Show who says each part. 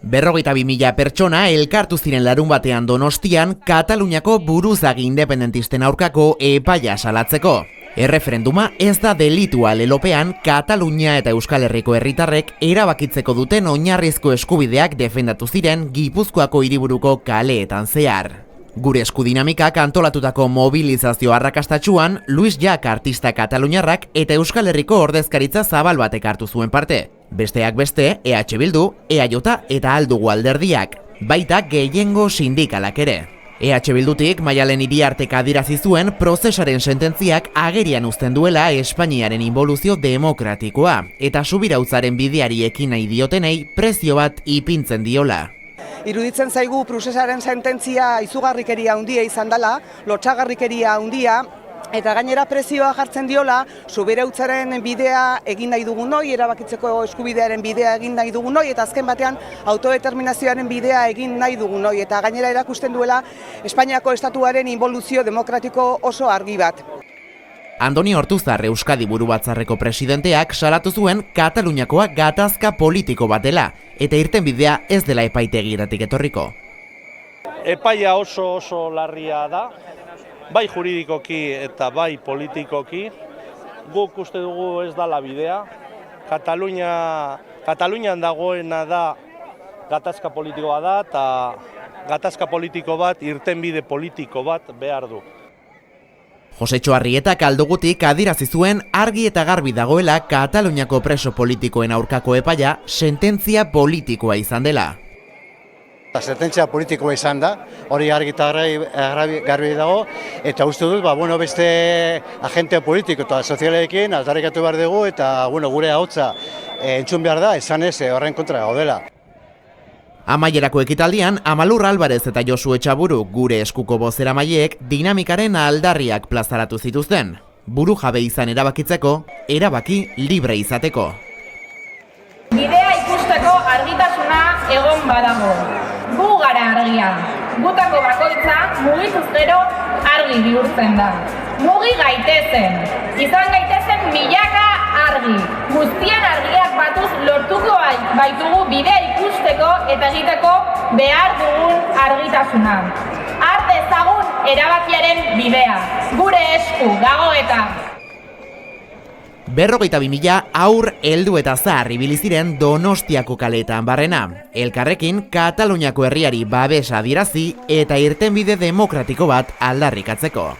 Speaker 1: 42.000 pertsona elkartu ziren larunbatean Donostian Kataluniako buruzagi independentisten aurkako epaia salatzeko. Erreferenduma ez da delitua lelopean Katalunia eta Euskal Herriko herritarrek erabakitzeko duten oinarrizko eskubideak defendatu ziren Gipuzkoako hiriburuko kaleetan zehar. Gure eskudinamikak antolatutako mobilizazio arrakastatsuan Luis Llach artista kataluniarrak eta Euskal Herriko ordezkaritza zabal batek hartu zuen parte. Besteak beste, EH Bildu, EAJ eta Aldugu alderdiak, baita gehiengo sindikalak ere. EH Bildutik Maialen Iriartek adierazi zuen prozesaren sententziak agerian uzten duela Espainiaren inboluzio demokratikoa eta subirautzaren bideari ekin nahi diotenei prezio bat ipintzen diola.
Speaker 2: Iruditzen zaigu prozesaren sententzia izugarrikeria handia izan dela, lotsagarrikeria handia, eta gainera prezioa jartzen diola, subirautzaren bidea egin nahi dugunoi, erabakitzeko eskubidearen bidea egin nahi dugunoi, eta azken batean autodeterminazioaren bidea egin nahi dugunoi, eta gainera erakusten duela Espainiako estatuaren inboluzio demokratiko oso argi bat.
Speaker 1: Andoni Ortuzar Euskadi Burubatzarreko presidenteak salatu zuen Kataluniakoa gatazka politiko bat dela, eta irtenbidea ez dela epaitegiratik etorriko.
Speaker 3: Epaia oso larria da, bai juridikoki eta bai politikoki. Guk uste dugu ez dala bidea. Katalunian dagoena da gatazka politikoa da, eta gatazka politiko bat, irtenbide politiko bat behar du.
Speaker 1: Josetxo Arrietak Aldugutik adierazi zuen argi eta garbi dagoela Kataluniako preso politikoen aurkako epaia sententzia politikoa izan dela.
Speaker 4: Sententzia politikoa izan da, hori argi eta garbi dago, eta uste dut beste agente politiko eta sozialekin aldarrikatu behar dugu, eta gure ahotsa entzun behar da, esan ez horren kontra gaudela.
Speaker 1: Amaierako ekitaldian, Amalur Alvarez eta Josu Etxaburu gure eskuko bozeramaileek dinamikaren aldarriak plazaratu zituzten. Buru jabe izan erabakitzeko, erabaki libre izateko.
Speaker 5: Bidea ikusteko argitasuna egon badago. Gu gara argia. Gutako bakoitza mugituz gero argi bihurtzen da. Mugi gaitezen. Izan gaitezen milaka argi. Guztien argiak batuz lortuko baitugu bidea ikusteko eta egiteko behar dugun argitasuna. Har dezagun erabakiaren bidea. Gure esku dago eta.
Speaker 1: 42.000 haur, heldu eta zahar ibili ziren Donostiako kaleetan barrena. Elkarrekin Kataluniako herriari babesa adierazi eta irtenbide demokratiko bat aldarrikatzeko.